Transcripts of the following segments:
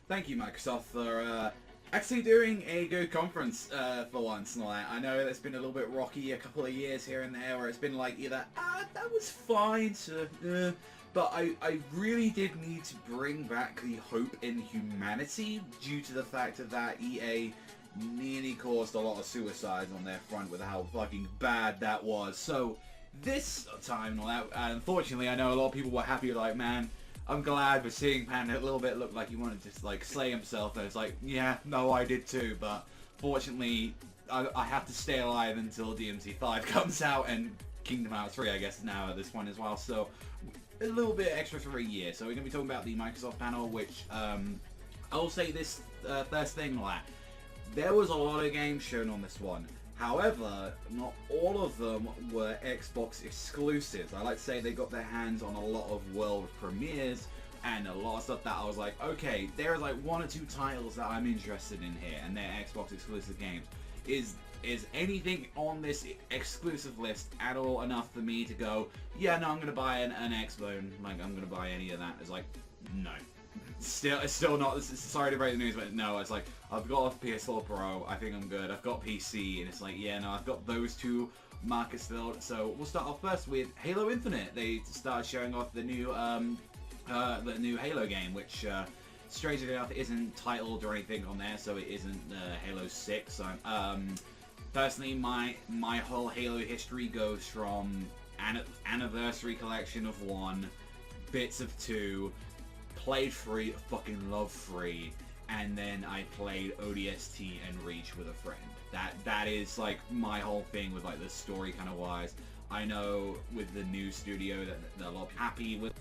Thank you, Microsoft, for actually doing a good conference for once and all that. I know it's been a little bit rocky a couple of years here and there where it's been like either, that was fine, to, but I really did need to bring back the hope in humanity due to the fact that EA nearly caused a lot of suicides on their front with how fucking bad that was. So this time and all that, unfortunately, I know a lot of people were happy, like, man, I'm glad we're seeing Panda a little bit look like he wanted to like slay himself, and it's like, yeah, no, I did too, but fortunately, I have to stay alive until DMC5 comes out, and Kingdom Hearts 3, I guess, now at this point as well, so a little bit extra for a year. So we're going to be talking about the Microsoft panel, which, I'll say this first thing, like, there was a lot of games shown on this one. However, not all of them were Xbox exclusives. I like to say they got their hands on a lot of world premieres and a lot of stuff that I was like, okay, there's like 1 or 2 titles that I'm interested in here, and they're Xbox exclusive games. Is anything on this exclusive list at all enough for me to go, yeah, no, I'm going to buy an Xbox, like, I'm going to buy any of that? It's like, no. It's still not, sorry to break the news, but no, it's like, I've got a PS4 Pro, I think I'm good, I've got PC, and it's like, yeah, no, I've got those 2 markers filled. So we'll start off first with Halo Infinite. They started showing off the new Halo game, which, strangely enough, isn't titled or anything on there, so it isn't Halo 6. So, personally, my whole Halo history goes from Anniversary Collection of 1, Bits of 2, played 3, fucking love 3, and then I played ODST and Reach with a friend. That is like my whole thing with like the story kind of wise. I know with the new studio that they're a lot happy with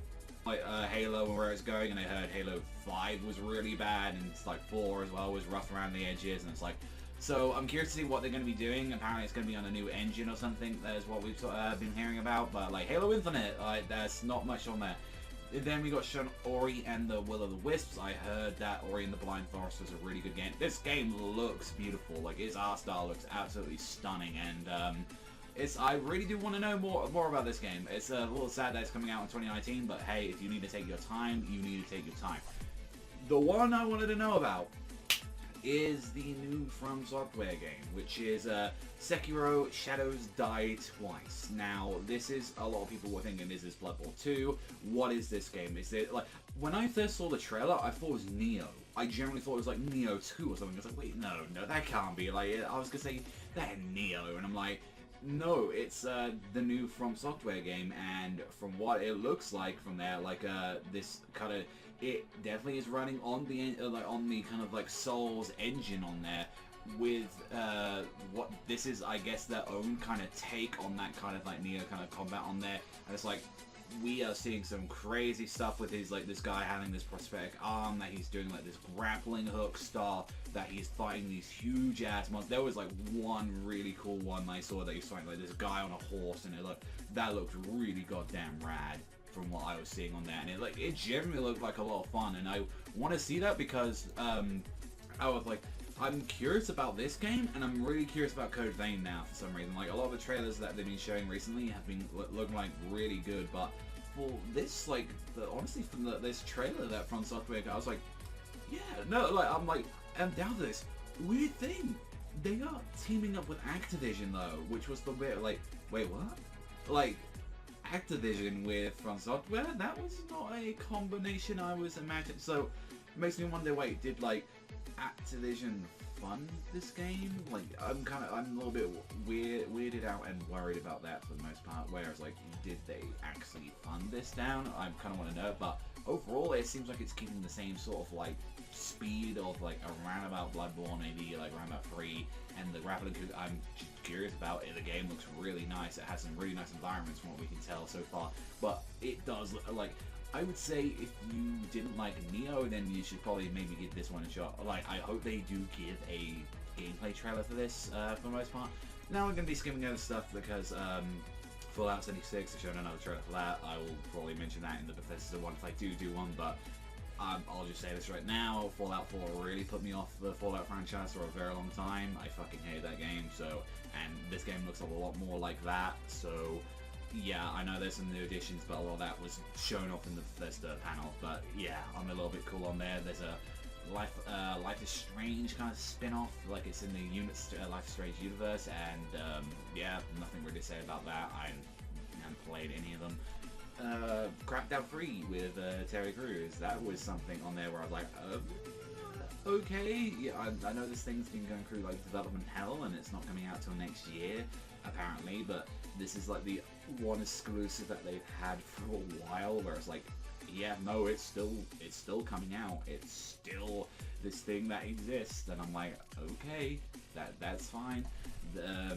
like Halo and where it's going, and I heard Halo 5 was really bad, and it's like 4 as well was rough around the edges, and it's like, so I'm curious to see what they're going to be doing. Apparently it's going to be on a new engine or something. That is what we've been hearing about, but like Halo Infinite, like there's not much on there. Then we got shown Ori and the Will of the Wisps. I heard that Ori and the Blind Forest was a really good game. This game looks beautiful. Like, its art style looks absolutely stunning, and I really do want to know more about this game. It's a little sad that it's coming out in 2019, but hey, if you need to take your time, you need to take your time. The one I wanted to know about is the new From Software game, which is Sekiro Shadows Die Twice. Now, this is, a lot of people were thinking, is this Blood Bowl 2? What is this game? Is it, like, when I first saw the trailer, I thought it was Neo. I generally thought it was like Neo 2 or something. I was like, wait, no, that can't be. Like, I was gonna say, that Neo, and I'm like, no, it's the new From Software game, and from what it looks like from there, like, this kind of, it definitely is running on the kind of like Souls engine on there, with what this is, I guess, their own kind of take on that kind of like Neo kind of combat on there, and it's like we are seeing some crazy stuff with his, like, this guy having this prosthetic arm that he's doing like this grappling hook style, that he's fighting these huge ass monsters. There was like one really cool one I saw that he's fighting like this guy on a horse, and that looked really goddamn rad from what I was seeing on that, and it generally looked like a lot of fun, and I want to see that because I was like, I'm curious about this game, and I'm really curious about Code Vein now for some reason. Like, a lot of the trailers that they've been showing recently have been looking like really good, but for this, like, honestly, from this trailer that From Software got, I was like, yeah, no, like, I'm down to this. Weird thing, they are teaming up with Activision though, which was the bit like, wait, what? Like, Activision with From Software? That was not a combination I was imagining. So it makes me wonder, wait, did like Activision fund this game? Like, I'm a little bit weirded out and worried about that for the most part. Whereas, like, did they actually fund this down? I kind of want to know. But overall, it seems like it's keeping the same sort of like speed of like around about Bloodborne, maybe like around about 3, and the grappling hook I'm just curious about it. The game looks really nice. It has some really nice environments from what we can tell so far, but it does look like, I would say if you didn't like Neo, then you should probably maybe give this one a shot. Like, I hope they do give a gameplay trailer for this for the most part. Now we're going to be skimming over stuff because Fallout 76, they're showing another trailer for that. I will probably mention that in the Bethesda one if I do one, but I'll just say this right now, Fallout 4 really put me off the Fallout franchise for a very long time. I fucking hate that game, so, and this game looks a lot more like that, so yeah, I know there's some new additions, but a lot of that was shown off in the Bethesda panel, but yeah, I'm a little bit cool on there. There's a Life is Strange kind of spin-off, like it's in the Life is Strange universe, and yeah, nothing really to say about that. I haven't played any of them. Crackdown 3 with Terry Crews, that was something on there where I was like, okay, yeah, I know this thing's been going through like development hell and it's not coming out till next year, apparently, but this is like the one exclusive that they've had for a while where it's like, yeah, no, it's still coming out. It's still this thing that exists, and I'm like, okay, that's fine. The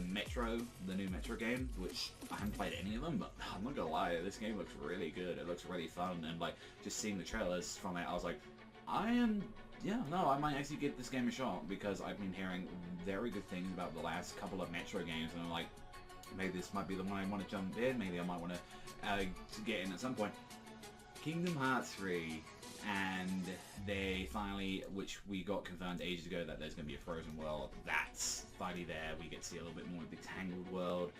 new Metro game, which I haven't played any of them, but I'm not gonna lie, this game looks really good. It looks really fun, and like just seeing the trailers from it, I was like, I might actually give this game a shot because I've been hearing very good things about the last couple of Metro games, and I'm like, maybe this might be the one I want to jump in. Maybe I might want to get in at some point. Kingdom Hearts 3, and they finally, which we got confirmed ages ago that there's going to be a frozen world, that's finally there. We get to see a little bit more of the Tangled world.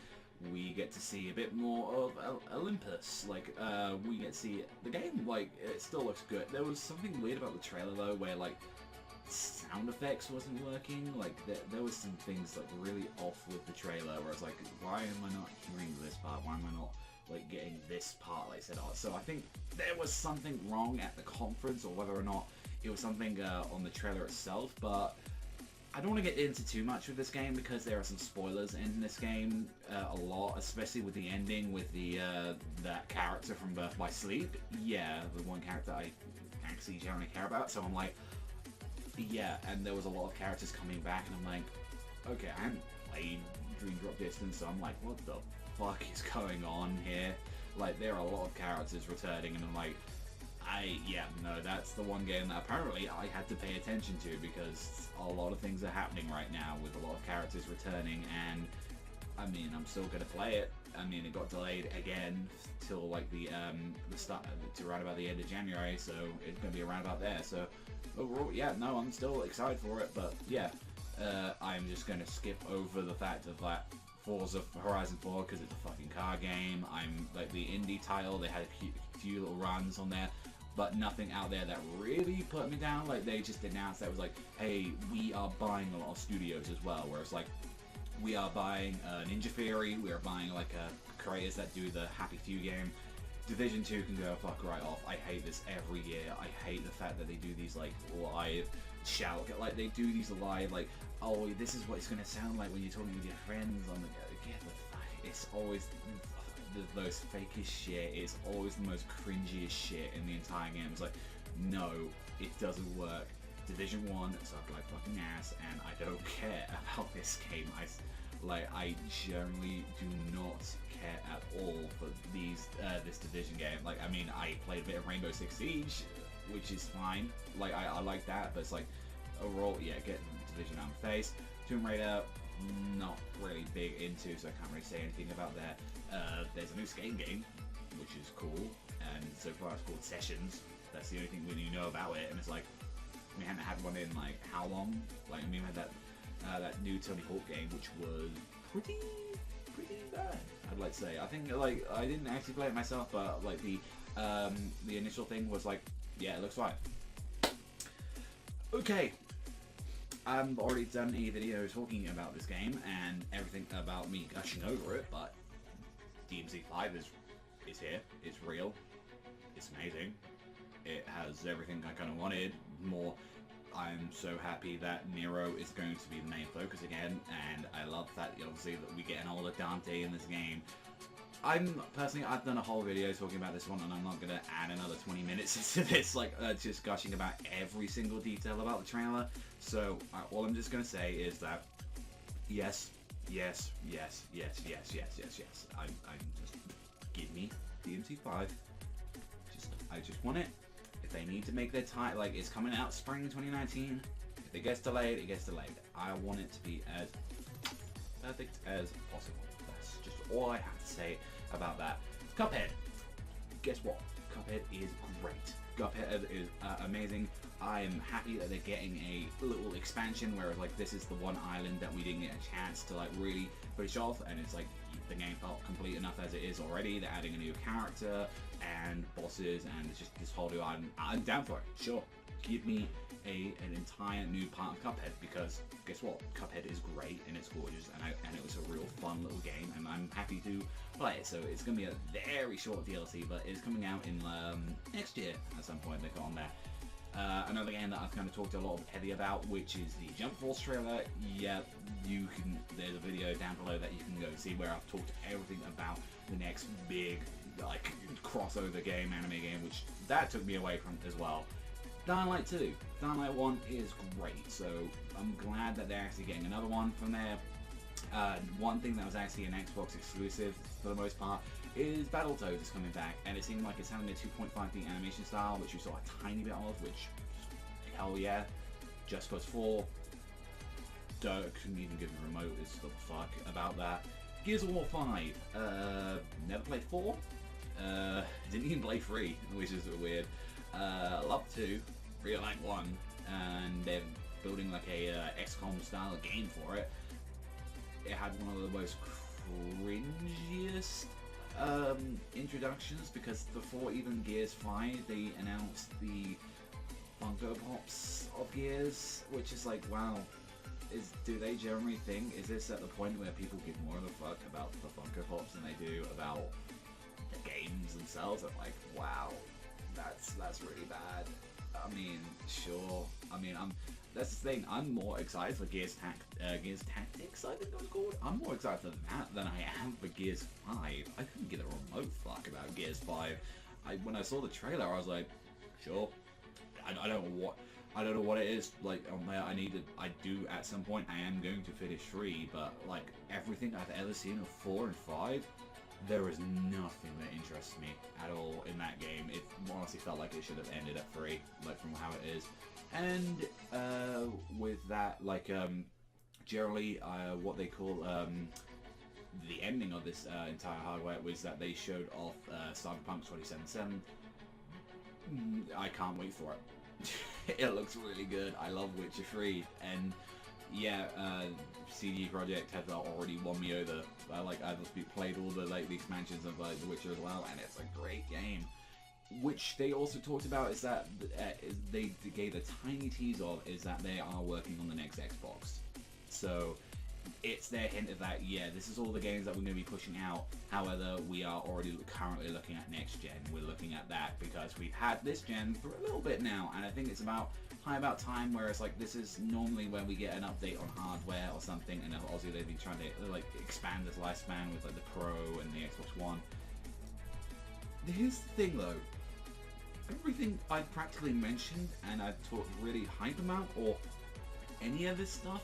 We get to see a bit more of Olympus. Like, we get to see the game, like, it still looks good. There was something weird about the trailer, though, where, like, sound effects wasn't working. Like, there was some things, like, really off with the trailer, where I was like, why am I not hearing this part? Why am I not like getting this part, like I said. So I think there was something wrong at the conference, or whether or not it was something on the trailer itself, but I don't want to get into too much with this game because there are some spoilers in this game, a lot, especially with the ending with the that character from Birth by Sleep. Yeah, the one character I actually generally care about, so I'm like, yeah, and there was a lot of characters coming back, and I'm like, okay, I haven't played Dream Drop Distance, so I'm like, what the fuck is going on here? Like, there are a lot of characters returning, and I'm like, no, that's the one game that apparently I had to pay attention to because a lot of things are happening right now with a lot of characters returning, and I mean, I'm still gonna play it. I mean, it got delayed again till like the start to around about the end of January, so it's gonna be around about there. So overall, yeah, no, I'm still excited for it, but yeah, I'm just gonna skip over the fact of that Forza Horizon 4 because it's a fucking car game. I'm like the indie title, they had a few little runs on there, but nothing out there that really put me down. Like, they just announced that it was like, hey, we are buying a lot of studios as well, where it's like, we are buying Ninja Theory, we are buying like creators that do the Happy Few game. Division 2 can go fuck right off. I hate this every year. I hate the fact that they do these like live like they do these live like, oh, this is what it's gonna sound like when you're talking with your friends on the it's always the most fakest shit. It's always the most cringiest shit in the entire game. It's like, no, it doesn't work. Division 1 sucked like fucking ass, and I don't care about this game. I generally do not care at all for this Division game. Like, I mean, I played a bit of Rainbow Six Siege, which is fine. Like, I like that, but it's like, overall, yeah, get Division out of the face. Tomb Raider, not really big into, so I can't really say anything about that. There's a new skating game, which is cool, and so far it's called Sessions. That's the only thing we know about it, and it's like, we haven't had one in like how long? Like, I mean, we had that new Tony Hawk game, which was pretty bad, I'd like to say. I think like I didn't actually play it myself, but like the initial thing was like, yeah, it looks fine. Okay, I've already done a video talking about this game and everything about me gushing over it, but DMC5 is here. It's real. It's amazing. It has everything I kind of wanted. More. I'm so happy that Nero is going to be the main focus again, and I love that obviously that we get an older Dante in this game. I've done a whole video talking about this one, and I'm not going to add another 20 minutes into this, like, just gushing about every single detail about the trailer. So, all I'm just going to say is that, yes. I'm just, give me DMC5. I just want it. If they need to make their time, like, it's coming out spring 2019. If it gets delayed, it gets delayed. I want it to be as perfect as possible. That's just all I have to say about that. Cuphead. Guess what? Cuphead is great. Cuphead is amazing. I'm happy that they're getting a little expansion where like this is the one island that we didn't get a chance to like really push off, and it's like the game felt complete enough as it is already. They're adding a new character and bosses, and it's just this whole new island. I'm down for it. Sure, give me an entire new part of Cuphead, because guess what? Cuphead is great and it's gorgeous, and it was a real fun little game, and I'm happy to play it. So it's going to be a very short DLC, but it's coming out in next year at some point. They got on there. Another game that I've kind of talked a lot heavy about, which is the Jump Force trailer. Yeah, there's a video down below that you can go see where I've talked everything about the next big like crossover game, anime game, which that took me away from as well. Dying Light 2. Dying Light 1 is great, so I'm glad that they're actually getting another one from there. One thing that was actually an Xbox exclusive for the most part is Battletoads is coming back, and it seemed like it's having a 2.5D animation style, which we saw a tiny bit of, which, hell yeah. Just Cause 4, couldn't even give a remote as the fuck about that. Gears of War 5, never played 4, didn't even play 3, which is weird. Love 2, really like 1, and they're building like a XCOM style game for it. It had one of the most cringiest introductions, because before even Gears 5 they announced the Funko Pops of Gears, which is like, wow, do they generally think, is this at the point where people give more of a fuck about the Funko Pops than they do about the games themselves? I'm like, wow, that's really bad. I mean, sure. I mean, that's the thing. I'm more excited for Gears Tactics, I think it was called. I'm more excited for that than I am for Gears 5. I couldn't give a remote fuck about Gears 5. When I saw the trailer, I was like, sure. I don't know what it is. Like, I do at some point. I am going to finish 3, but like everything I've ever seen of 4 and 5. There is nothing that interests me at all in that game. It honestly felt like it should have ended at 3, like from how it is. And with that, like generally, what they call the ending of this entire hardware was that they showed off Cyberpunk 2077. I can't wait for it. It looks really good. I love Witcher 3, and yeah, CD Projekt have already won me over. I've played all the the expansions of The Witcher as well, and it's a great game. Which they also talked about is that they gave a tiny tease of is that they are working on the next Xbox. So it's their hint of that, yeah, this is all the games that we're going to be pushing out. However, we are already currently looking at next gen. We're looking at that because we've had this gen for a little bit now, and I think it's about time where it's like this is normally when we get an update on hardware or something, and obviously they've been trying to like expand this lifespan with like the Pro and the Xbox One. Here's the thing though, everything I've practically mentioned and I've talked really hype about, or any of this stuff,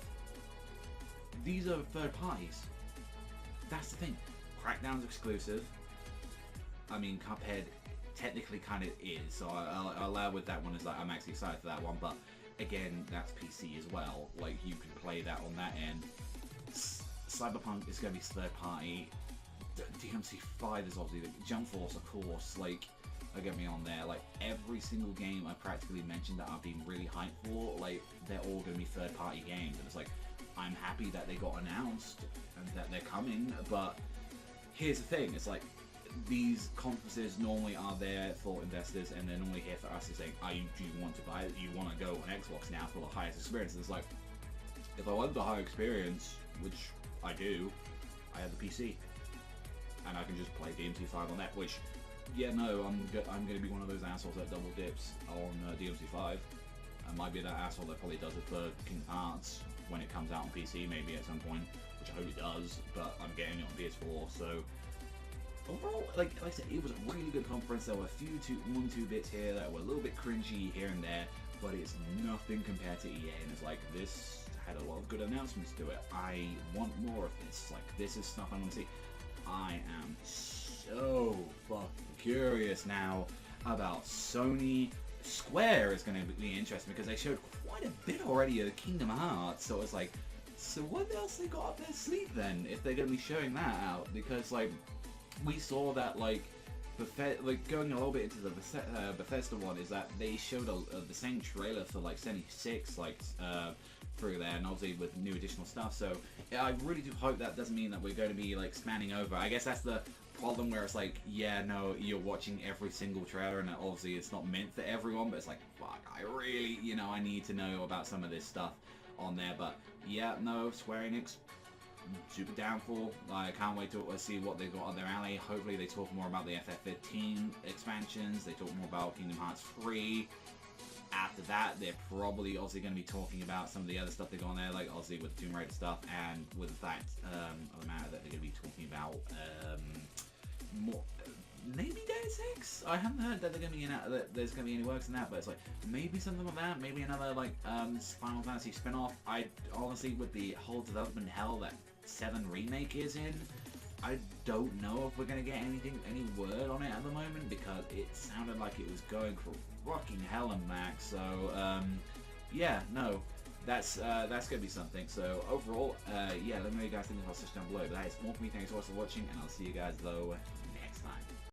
these are third parties. That's the thing. Crackdown's exclusive. I mean, Cuphead technically kind of is, so I'll allow with that one is like I'm actually excited for that one, but again, that's PC as well. Like, you can play that on that end. Cyberpunk is going to be third party. DMC5 is obviously the Jump Force, of course. Like, don't get me on there. Like, every single game I practically mentioned that I've been really hyped for, like, they're all going to be third party games, and it's like, I'm happy that they got announced and that they're coming, but here's the thing, it's like, these conferences normally are there for investors, and they're normally here for us to say, do you want to buy it? You want to go on Xbox now for the highest experience? And it's like, if I want the high experience, which I do, I have the PC, and I can just play DMC5 on that, which, yeah, no, I'm going to be one of those assholes that double dips on DMC5. I might be that asshole that probably does it for Kingdom Hearts when it comes out on PC, maybe at some point, which I hope it does, but I'm getting it on PS4, so overall, like I said, it was a really good conference. There were a few 1-2 bits here that were a little bit cringy here and there, but it's nothing compared to EA, and it's like, this had a lot of good announcements to it. I want more of this. Like, this is stuff I want to see. I am so fucking curious now about Sony. Square is going to be interesting because they showed quite a bit already of Kingdom Hearts, so it's like, so what else they got up their sleeve then if they're going to be showing that out? Because like, we saw that like going a little bit into the Bethesda one, is that they showed the same trailer for like 76 like through there, and obviously with new additional stuff. So yeah, I really do hope that doesn't mean that we're going to be like spanning over. I guess that's the problem where it's like, yeah, no, you're watching every single trailer, and obviously it's not meant for everyone, but it's like, fuck, I really, you know, I need to know about some of this stuff on there. But yeah, no, Square Enix, super down for. I can't wait to see what they've got on their alley. Hopefully they talk more about the FF15 expansions, they talk more about Kingdom Hearts 3. After that, they're probably also going to be talking about some of the other stuff they got on there, like obviously with Tomb Raider stuff, and with the fact of the matter that they're going to be talking about more, maybe Deus Ex. I haven't heard that they're going to be that there's going to be any works in that, but it's like maybe something like that, maybe another like Final Fantasy spin-off. I honestly, with the whole development hell that 7 remake is in, I don't know if we're going to get any word on it at the moment, because it sounded like it was going for fucking hell and back. So yeah, no, that's gonna be something. So overall, yeah, let me know what you guys think about this down below. But that is more for me. Thanks so much for watching, and I'll see you guys though next time.